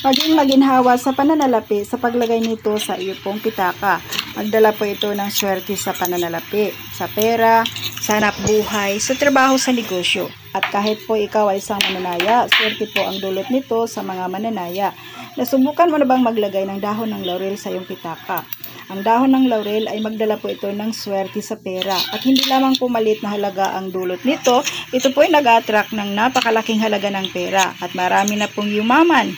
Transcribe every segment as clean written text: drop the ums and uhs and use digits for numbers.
Maging maginhawa sa pananalapi sa paglagay nito sa iyo pong pitaka. Magdala po ito ng swerte sa pananalapi, sa pera, sa hanap buhay, sa trabaho, sa negosyo. At kahit po ikaw ay isang mananaya, swerte po ang dulot nito sa mga mananaya. Nasubukan mo na bang maglagay ng dahon ng laurel sa iyong pitaka? Ang dahon ng laurel ay magdala po ito ng swerte sa pera. At hindi lamang po maliit na halaga ang dulot nito, ito po ay nag-attract ng napakalaking halaga ng pera. At marami na pong yumaman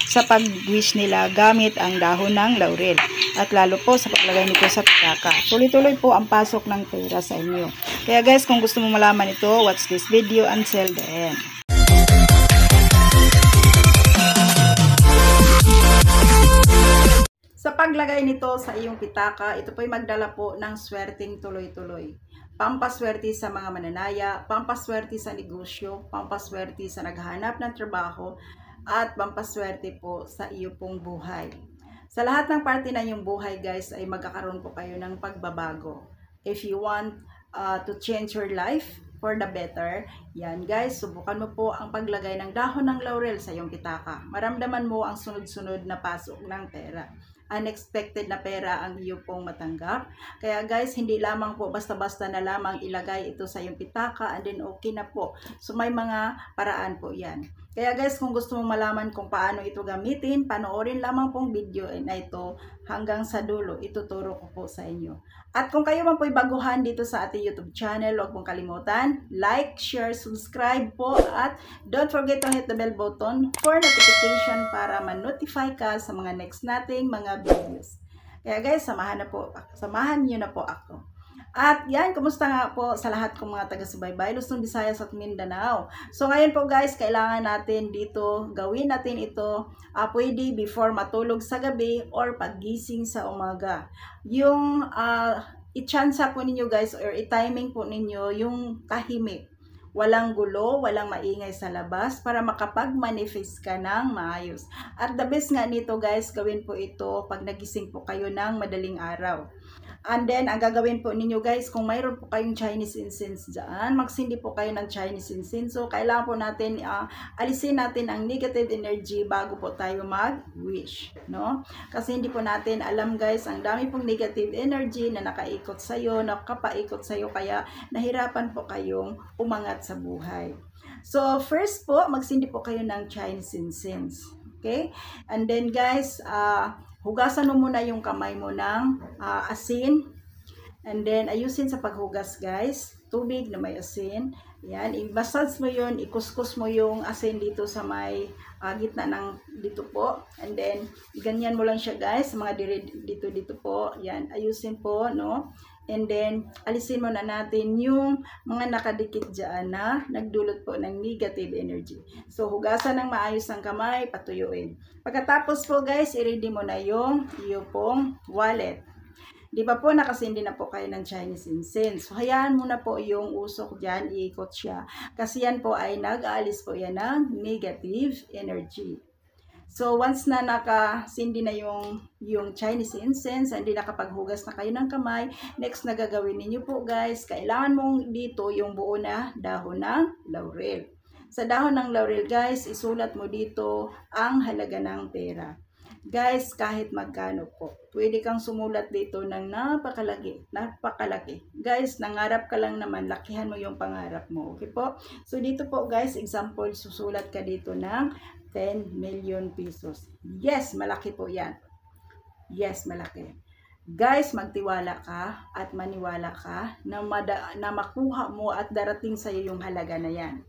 sa pag-wish nila gamit ang dahon ng laurel. At lalo po sa paglagay nito sa pitaka. Tuloy-tuloy po ang pasok ng pera sa inyo. Kaya guys, kung gusto mo malaman ito, watch this video until the end. Sa paglagay nito sa iyong pitaka, ito po ay magdala po ng swerteng tuloy-tuloy. Pampaswerte sa mga mananaya, pampaswerte sa negosyo, pampaswerte sa naghahanap ng trabaho, at pampaswerte po sa iyo pong buhay. Sa lahat ng parte na iyong buhay guys ay magkakaroon po kayo ng pagbabago. If you want to change your life for the better, yan guys, subukan mo po ang paglagay ng dahon ng laurel sa iyong pitaka. Maramdaman mo ang sunod-sunod na pasok ng pera. Unexpected na pera ang iyo pong matanggap. Kaya guys, hindi lamang po basta-basta na lamang ilagay ito sa iyong pitaka and then okay na po. So may mga paraan po yan. Kaya guys, kung gusto mong malaman kung paano ito gamitin, panoorin lamang pong video na ito hanggang sa dulo. Ituturo ko po sa inyo. At kung kayo man po'y baguhan dito sa ating YouTube channel, huwag mong kalimutan, like, share, subscribe po, at don't forget to hit the bell button for notification para ma-notify ka sa mga next nating mga videos. Kaya guys, samahan niyo na po ako. At yan, kumusta nga po sa lahat kong mga taga-subaybay, Luzon, Visayas at Mindanao. So ngayon po guys, kailangan natin dito, gawin natin ito, pwede before matulog sa gabi or paggising sa umaga. Yung i-chansa po ninyo guys or i-timing po ninyo yung tahimik. Walang gulo, walang maingay sa labas para makapag-manifest ka ng maayos. At the best nga nito guys, gawin po ito pag nagising po kayo ng madaling araw. And then, ang gagawin po ninyo guys, kung mayroon po kayong Chinese incense dyan, magsindi po kayo ng Chinese incense. So, kailangan po natin, alisin natin ang negative energy bago po tayo mag-wish, no? Kasi hindi po natin alam guys, ang dami pong negative energy na nakaikot sa'yo, nakapaikot sa'yo, kaya nahirapan po kayong umangat sa buhay. So, first po, magsindi po kayo ng Chinese incense. Okay? And then guys, hugasan mo muna yung kamay mo ng asin. And then, ayusin sa paghugas guys. Tubig na may asin. Yan, i-massage mo yun, ikuskus mo yung asin dito sa may gitna ng dito po. And then, ganyan mo lang siya guys, mga dito po. Yan, ayusin po, no? And then, alisin mo na natin yung mga nakadikit dyan na nagdulot po ng negative energy. So, hugasan ng maayos ang kamay, patuyuin. Pagkatapos po guys, i-ready mo na yung pong wallet. Di ba po, nakasindi na po kayo ng Chinese incense. So, hayaan mo na po yung usok dyan, iikot siya. Kasi yan po ay nag-aalis po yan ng negative energy. So, once na nakasindi na yung Chinese incense, hindi nakapaghugas na kayo ng kamay, next na gagawin ninyo po guys, kailangan mong dito yung buo na dahon ng laurel. Sa dahon ng laurel guys, isulat mo dito ang halaga ng pera. Guys, kahit magkano po, pwede kang sumulat dito ng napakalaki. Guys, nangarap ka lang naman, lakihan mo yung pangarap mo. Okay po? So, dito po guys, example, susulat ka dito ng 10 million pesos. Yes, malaki po yan. Yes, malaki. Guys, magtiwala ka at maniwala ka na makuha mo at darating sa iyo yung halaga na yan.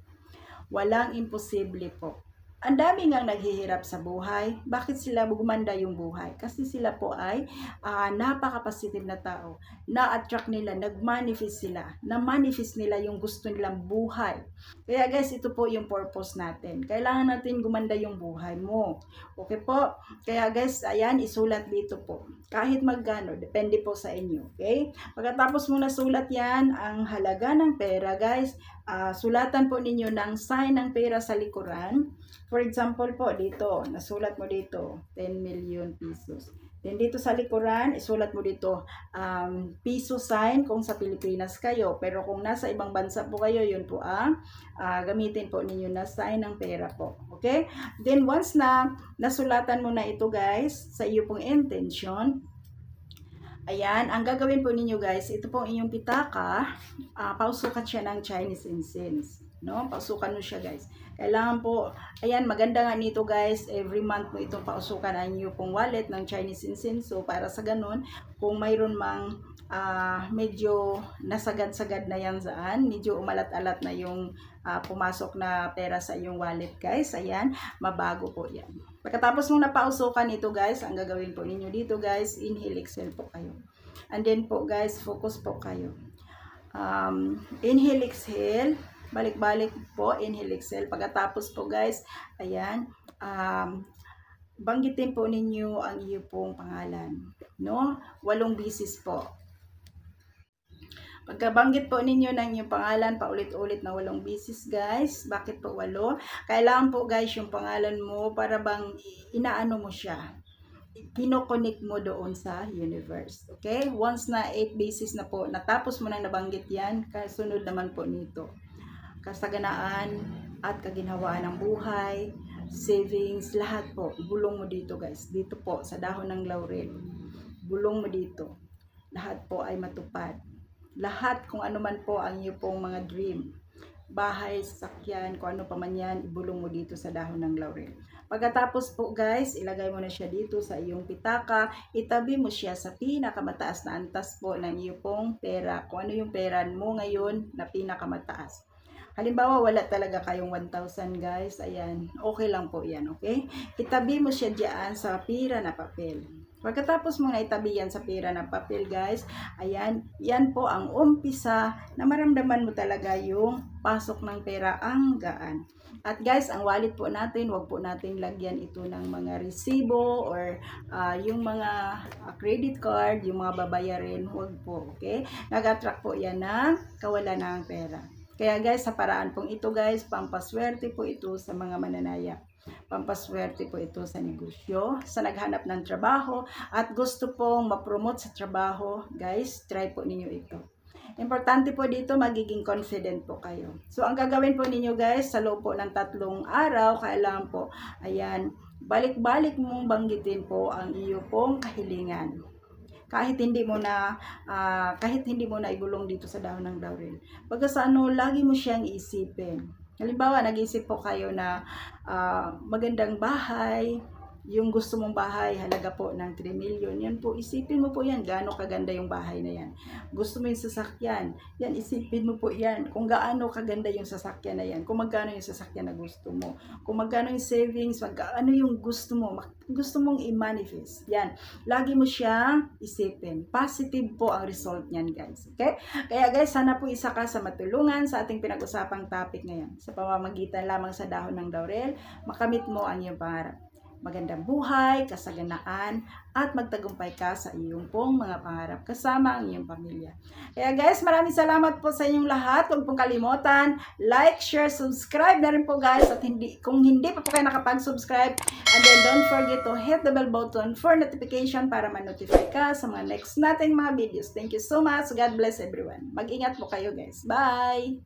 Walang imposible po. Ang dami ngang naghihirap sa buhay. Bakit sila gumanda yung buhay? Kasi sila po ay napaka-positive na tao. Na-attract nila, nag-manifest sila. Na-manifest nila yung gusto nilang buhay. Kaya guys, ito po yung purpose natin. Kailangan natin gumanda yung buhay mo. Okay po? Kaya guys, ayan, isulat dito po. Kahit magkano, depende po sa inyo. Okay? Pagkatapos mo nasulat yan, ang halaga ng pera guys, sulatan po ninyo ng sign ng pera sa likuran. For example po, dito, nasulat mo dito, 10 million pesos. Then dito sa likuran, isulat mo dito, piso sign kung sa Pilipinas kayo. Pero kung nasa ibang bansa po kayo, yun po ang gamitin po ninyo na sign ng pera po. Okay? Then once na nasulatan mo na ito guys, sa iyo pong intention, ayan, ang gagawin po ninyo guys, ito pong inyong pitaka, pausukan siya ng Chinese incense. No? Pausukan mo siya guys. Kailangan po, ayan, maganda nga nito guys, every month mo itong pausukan ang inyo pong wallet ng Chinese incense. So, para sa ganun, kung mayroon mang medyo nasagad-sagad na yan saan, medyo umalat-alat na yung pumasok na pera sa iyong wallet guys, ayan, mabago po yan. Pagkatapos mong napausukan ito guys, ang gagawin po ninyo dito guys, inhale, exhale po kayo. And then po guys, focus po kayo. Inhale, exhale, balik-balik po, inhale, exhale. Pagkatapos po guys, ayan, banggitin po ninyo ang iyo pong pangalan, no? 8 beses po. Pagkabanggit po ninyo ng inyong pangalan, paulit-ulit na 8 beses guys. Bakit po 8? Kailangan po guys yung pangalan mo para bang inaano mo siya, kinokonek mo doon sa universe. Okay? Once na 8 beses na po, natapos mo nang nabanggit yan, kasunod naman po nito, kasaganaan at kaginhawaan ng buhay, savings, lahat po, bulong mo dito guys. Dito po, sa dahon ng laurel. Bulong mo dito. Lahat po ay matupad. Lahat kung ano man po ang iyo pong mga dream. Bahay, sasakyan, kung ano pa man yan, ibulong mo dito sa dahon ng laurel. Pagkatapos po guys, ilagay mo na siya dito sa iyong pitaka. Itabi mo siya sa pinakamataas na antas po ng iyo pong pera. Kung ano yung pera mo ngayon na pinakamataas. Halimbawa, wala talaga kayong 1,000 guys. Ayan, okay lang po yan, okay? Itabi mo siya diyan sa pira na papel. Pagkatapos mo na itabi yan sa pira na papel guys, ayan, yan po ang umpisa na maramdaman mo talaga yung pasok ng pera ang gaan. At guys, ang wallet po natin, wag po natin lagyan ito ng mga resibo or yung mga credit card, yung mga babayarin, wag po, okay? Nag-attract po yan ng kawalan ng pera. Kaya guys, sa paraan pong ito guys, pampaswerte po ito sa mga mananaya. Pampaswerte po ito sa negosyo, sa naghanap ng trabaho, at gusto pong ma-promote sa trabaho, guys, try po ninyo ito. Importante po dito, magiging confident po kayo. So, ang gagawin po ninyo guys, sa loob po ng 3 araw, kailangan po, ayan, balik-balik mong banggitin po ang iyo pong kahilingan. Kahit hindi mo na ibulong dito sa dahon ng laurel. Pagka sa lagi mo siyang iisipin. Halimbawa, nag-isip po kayo na magandang bahay, yung gusto mong bahay, halaga po ng 3 million, yan po, isipin mo po yan, gaano kaganda yung bahay na yan. Gusto mo yung sasakyan, yan, isipin mo po yan, kung gaano kaganda yung sasakyan na yan, kung magkano yung sasakyan na gusto mo, kung magkano yung savings, magkano yung gusto mong i-manifest, yan. Lagi mo siyang isipin. Positive po ang result niyan guys. Okay? Kaya guys, sana po isa ka sa matulungan sa ating pinag-usapang topic ngayon. Sa pamamagitan lamang sa dahon ng laurel, makamit mo ang iyong pangarap. Magandang buhay, kasaganaan, at magtagumpay ka sa iyong pong mga pangarap kasama ang iyong pamilya. Kaya guys, maraming salamat po sa inyong lahat. Huwag pong kalimutan, like, share, subscribe na rin po guys. At kung hindi pa po kayo nakapag-subscribe, and then don't forget to hit the bell button for notification para ma-notify ka sa mga next nating mga videos. Thank you so much. God bless everyone. Mag-ingat po kayo guys. Bye!